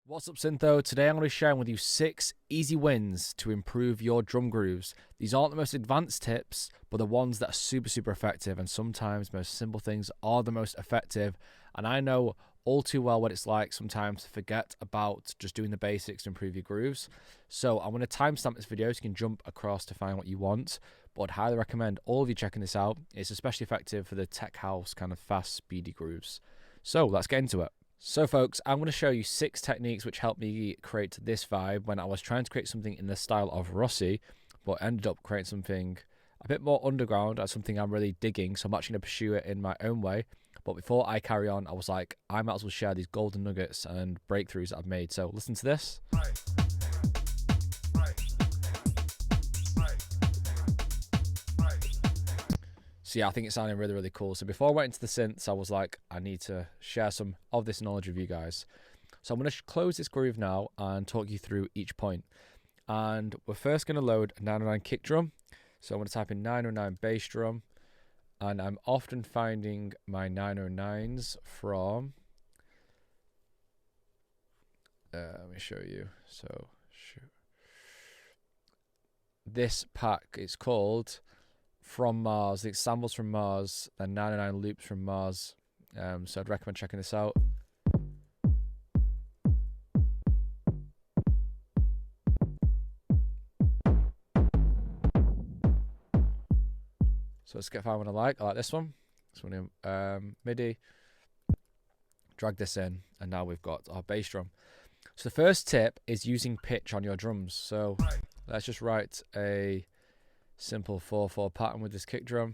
What's up, SYNTHO? Today I'm going to be sharing with you 6 easy wins to improve your drum grooves. These aren't the most advanced tips, but the ones that are super effective, and sometimes most simple things are the most effective. And I know all too well what it's like sometimes to forget about just doing the basics to improve your grooves. So I'm going to timestamp this video so you can jump across to find what you want, but I'd highly recommend all of you checking this out. It's especially effective for the tech house kind of fast, speedy grooves. So let's get into it. So folks, I'm going to show you 6 techniques which helped me create this vibe when I was trying to create something in the style of Rossi, but ended up creating something a bit more underground as something I'm really digging, so I'm actually going to pursue it in my own way. But before I carry on, I was like, I might as well share these golden nuggets and breakthroughs that I've made. So listen to this. So yeah, I think it's sounding really cool. So before I went into the synths, I was like, I need to share some of this knowledge with you guys. So I'm going to close this groove now and talk you through each point. And we're first going to load a 909 kick drum. So I'm going to type in 909 bass drum. And I'm often finding my 909s from... let me show you. So this pack is called... From Mars. It's samples from Mars and 99 loops from Mars. So I'd recommend checking this out. So let's find one I like this one. This one MIDI. Drag this in, and now we've got our bass drum. So the first tip is using pitch on your drums. So let's just write a simple 4/4 pattern with this kick drum.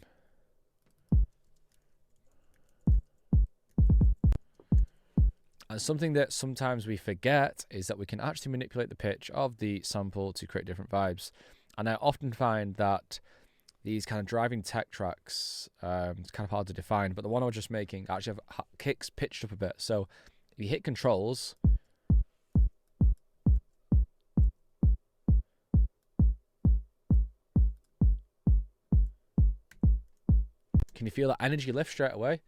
And something that sometimes we forget is that we can actually manipulate the pitch of the sample to create different vibes. And I often find that these kind of driving tech tracks, it's kind of hard to define, but the one I was just making actually have kicks pitched up a bit. So if you hit controls, can you feel that energy lift straight away?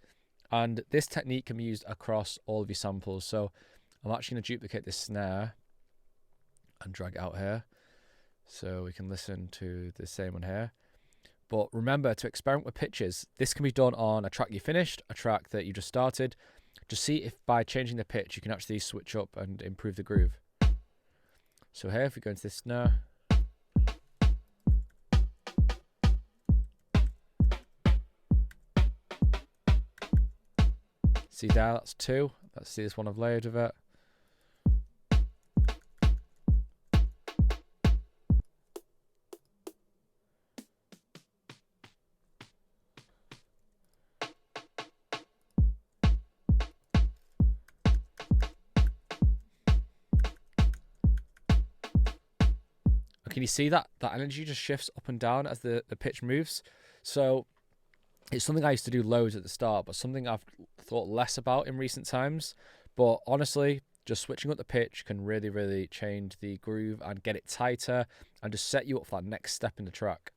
And this technique can be used across all of your samples. So I'm actually going to duplicate this snare and drag it out here so we can listen to the same one here. But remember to experiment with pitches. This can be done on a track you finished, a track that you just started. Just see if by changing the pitch you can actually switch up and improve the groove. So here, if we go into this snare, see there, that's 2. Let's see this one I've layered with it. Can you see that energy just shifts up and down as the pitch moves? So it's something I used to do loads at the start, but something I've thought less about in recent times. But honestly, just switching up the pitch can really change the groove and get it tighter and just set you up for that next step in the track.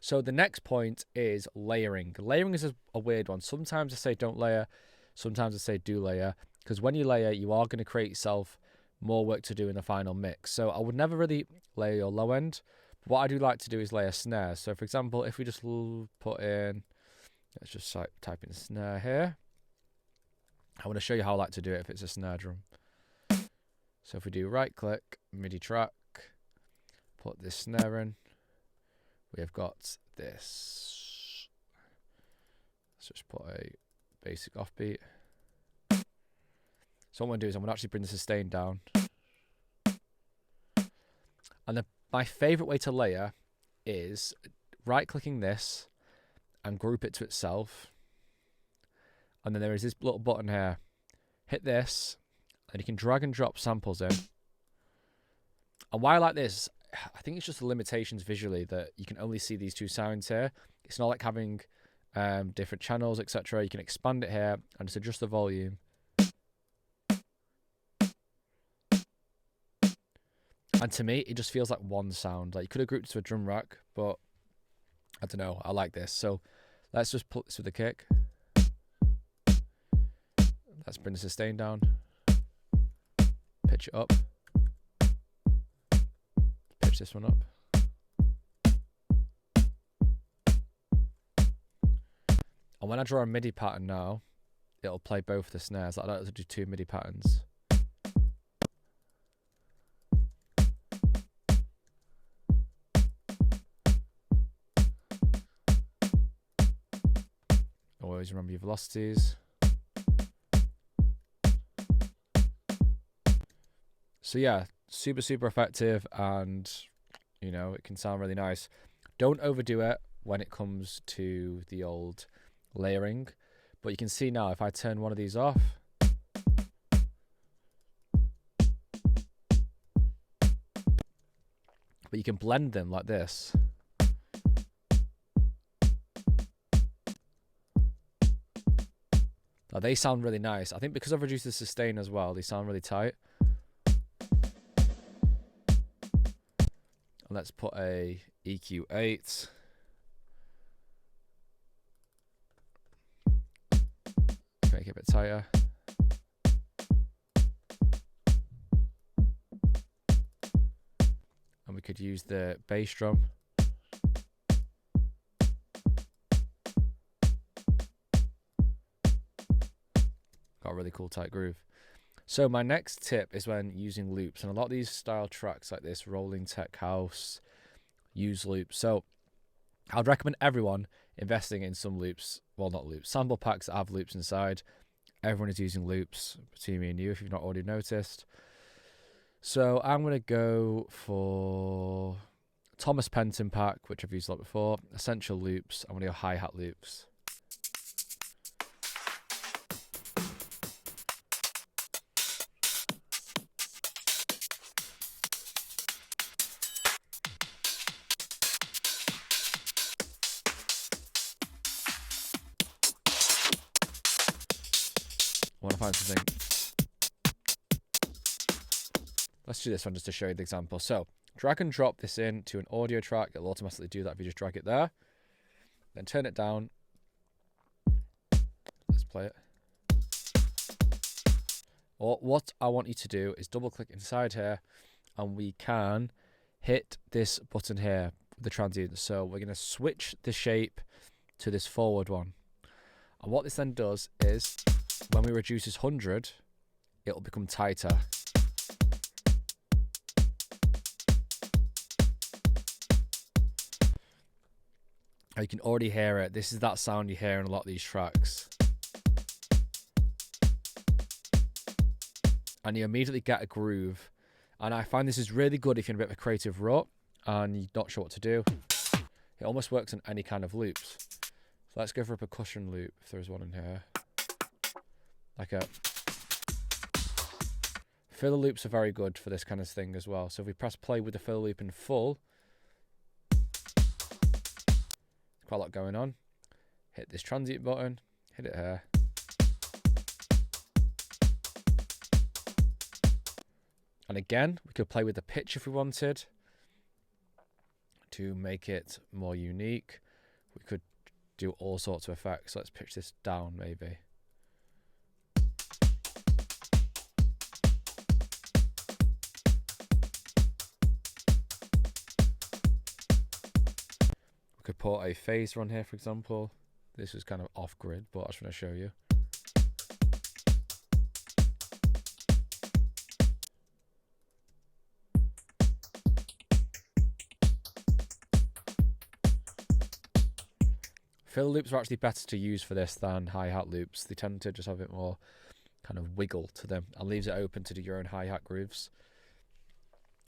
So the next point is layering. Layering is a weird one. Sometimes I say don't layer, sometimes I say do layer, because when you layer, you are going to create yourself more work to do in the final mix. So I would never really layer your low end. What I do like to do is layer snares. So for example, if we just put in, let's just type in snare here. I want to show you how I like to do it if it's a snare drum. So if we do right click, MIDI track, put this snare in, we have got this. Let's just put a basic offbeat. So what I'm going to do is I'm going to actually bring the sustain down. And my favourite way to layer is right-clicking this and group it to itself. And then there is this little button here. Hit this, and you can drag and drop samples in. And why I like this, I think it's just the limitations visually that you can only see these 2 sounds here. It's not like having different channels, etc. You can expand it here and just adjust the volume. And to me, it just feels like one sound. Like you could have grouped it to a drum rack, but I don't know. I like this. So let's just put this with the kick. Let's bring the sustain down. pitch it up. Pitch this one up. And when I draw a MIDI pattern now, it'll play both the snares. Like that, to do 2 MIDI patterns. Always remember your velocities. So yeah, super effective, and you know, it can sound really nice. Don't overdo it when it comes to the old layering, but you can see now if I turn one of these off, but you can blend them like this. Now they sound really nice. I think because I've reduced the sustain as well, they sound really tight. And let's put a EQ8. Make it a bit tighter. And we could use the bass drum. Got a really cool tight groove. So my next tip is when using loops, and a lot of these style tracks like this, rolling tech house, use loops. So I'd recommend everyone investing in some loops. Well, not loops, sample packs that have loops inside. Everyone is using loops between me and you if you've not already noticed. So I'm going to go for Thomas Penton pack, which I've used a lot before. Essential loops. I'm going to go hi-hat loops. I want to find something. Let's do this one just to show you the example. So drag and drop this into an audio track. It'll automatically do that if you just drag it there. Then turn it down. Let's play it. Or what I want you to do is double click inside here, and we can hit this button here, the transient. So we're going to switch the shape to this forward one. And what this then does is when we reduce this 100, it'll become tighter. You can already hear it. This is that sound you hear in a lot of these tracks. And you immediately get a groove. And I find this is really good if you're in a bit of a creative rut and you're not sure what to do. It almost works on any kind of loops. So let's go for a percussion loop if there's one in here. Like a filler loops are very good for this kind of thing as well. So if we press play with the filler loop in full, quite a lot going on. Hit this transient button, hit it here. And again, we could play with the pitch if we wanted to make it more unique. We could do all sorts of effects. Let's pitch this down maybe. We could put a phaser on here, for example. This is kind of off grid, but I just want to show you. Fill loops are actually better to use for this than hi-hat loops. They tend to just have a bit more kind of wiggle to them and leaves it open to do your own hi-hat grooves.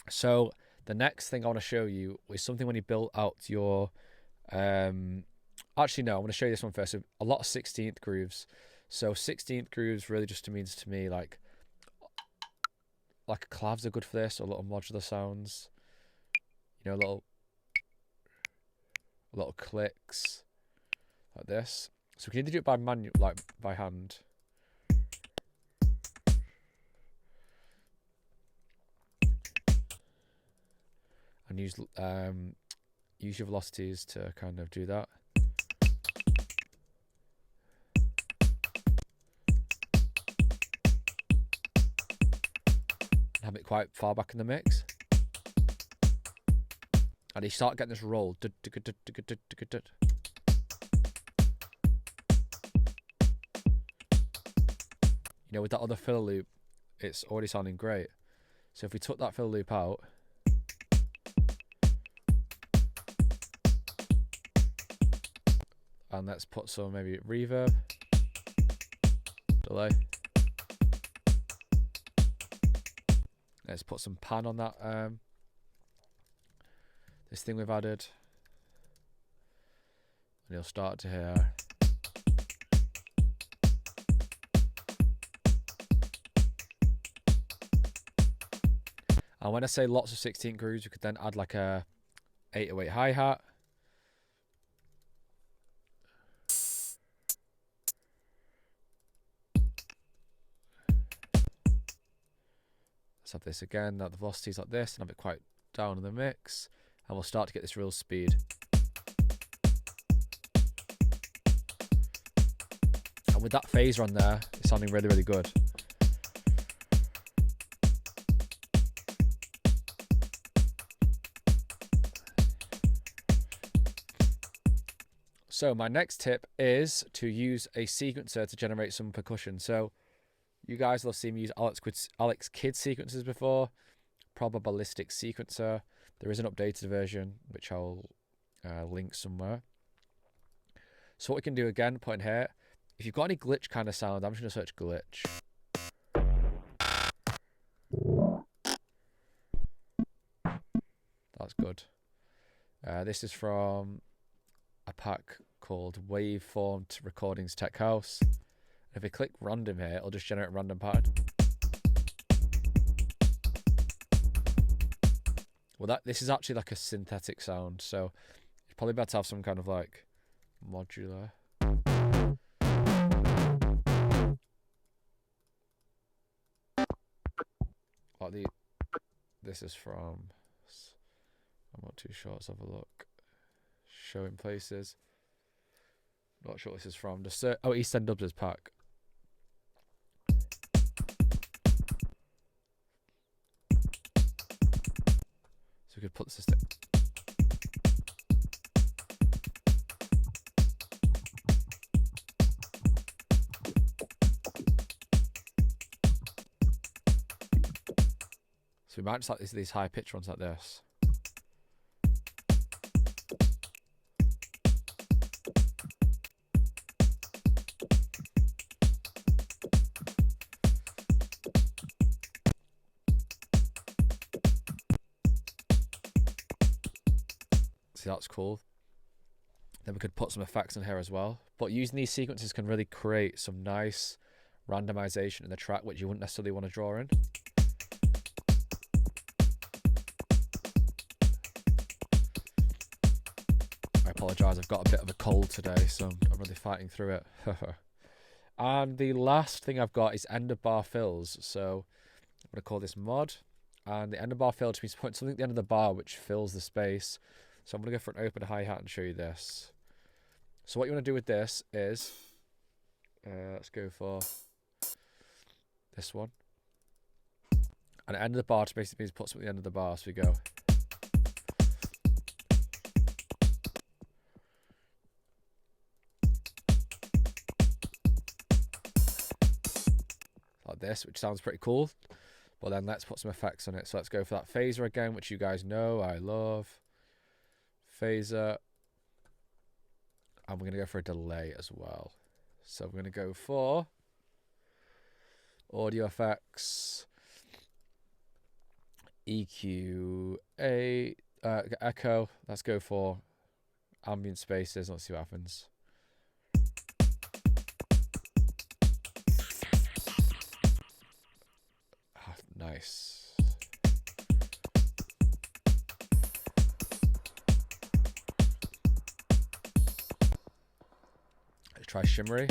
So the next thing I want to show you is something when you build out your actually no, I want to show you this one first. So a lot of 16th grooves. So 16th grooves really just means to me like clavs are good for this, or little modular sounds. You know, little clicks. Like this. So we can either do it by by hand. And use your velocities to kind of do that. have it quite far back in the mix. And you start getting this roll. You know, with that other fill loop, it's already sounding great. So if we took that fill loop out, and let's put some maybe reverb, delay. Let's put some pan on that this thing we've added, and you'll start to hear. And when I say lots of 16 grooves, you could then add like a 808 hi-hat. Let's have this again, now the velocity's like this, and have it quite down in the mix. And we'll start to get this real speed. And with that phaser on there, it's sounding really, really good. So my next tip is to use a sequencer to generate some percussion. So you guys will have seen me use Alex Kidd sequencers before. Probabilistic sequencer. There is an updated version, which I'll link somewhere. So what we can do again, put in here, if you've got any glitch kind of sound, I'm just going to search glitch. That's good. This is from a pack called Waveform Recordings Tech House. If we click random here, it'll just generate a random pattern. Well, this is actually like a synthetic sound, so it's probably better to have some kind of like modular. Like this is from, I'm not too sure, let's have a look. Showing places. Not sure what this is from. Just oh, East End Dubs pack. So we could put this. So we might just like these high pitch ones like this. See, that's cool. Then we could put some effects in here as well. But using these sequences can really create some nice randomization in the track, which you wouldn't necessarily want to draw in. I apologise, I've got a bit of a cold today, so I'm really fighting through it. And the last thing I've got is end of bar fills. So I'm going to call this mod. And the end of bar fill just means putting something at the end of the bar which fills the space. So I'm going to go for an open hi-hat and show you this. So what you want to do with this is, let's go for this one. And end of the bar just basically means put something at the end of the bar, so we go. Like this, which sounds pretty cool. But then let's put some effects on it. So let's go for that phaser again, which you guys know I love. Phaser, and we're going to go for a delay as well. So we're going to go for audio effects, EQ, echo. Let's go for ambient spaces. Let's see what happens. Oh, nice. Try shimmery.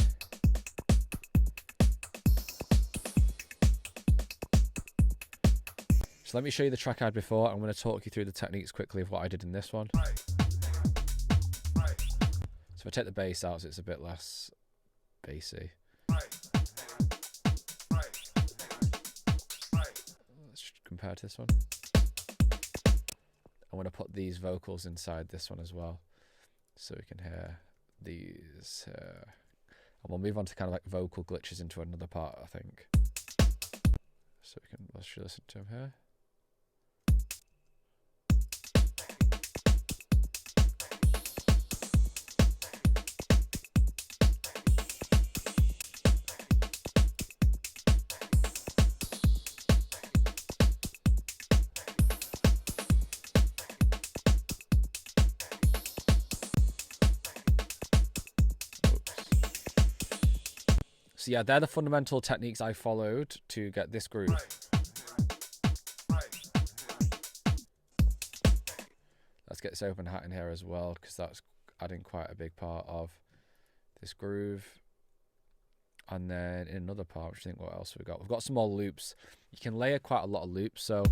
So let me show you the track I had before. I'm going to talk you through the techniques quickly of what I did in this one. So if I take the bass out, so it's a bit less bassy. Let's compared to this one. I'm going to put these vocals inside this one as well, so we can hear these. And we'll move on to kind of like vocal glitches into another part, I think. So let's listen to them here. So yeah, they're the fundamental techniques I followed to get this groove. Let's get this open hat in here as well, because that's adding quite a big part of this groove. And then in another part, which I think what else we've got some more loops. You can layer quite a lot of loops, so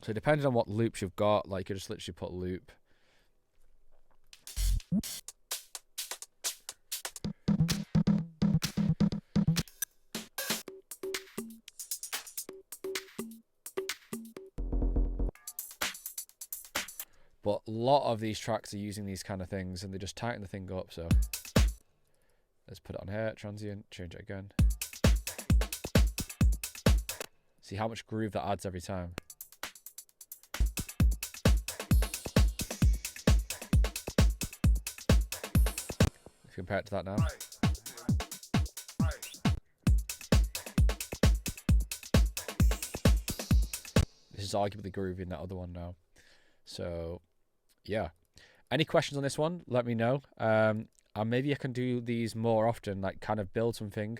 depending on what loops you've got, like you just literally put loop. But a lot of these tracks are using these kind of things, and they just tighten the thing up. So let's put it on here, transient, change it again. See how much groove that adds every time. If you compare it to that now. This is arguably groovy in that other one now. So yeah, any questions on this one, let me know. And maybe I can do these more often, like kind of build something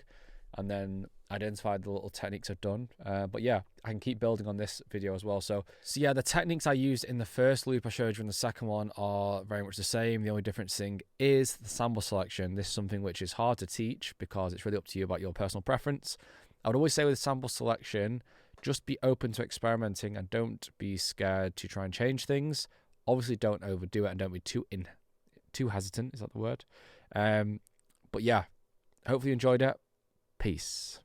and then identify the little techniques I've done. But yeah, I can keep building on this video as well. So yeah, the techniques I used in the first loop I showed you in the second one are very much the same. The only difference thing is the sample selection. This is something which is hard to teach because it's really up to you about your personal preference. I would always say with sample selection, just be open to experimenting and don't be scared to try and change things. Obviously, don't overdo it and don't be too hesitant. Is that the word? But yeah, hopefully you enjoyed it. Peace.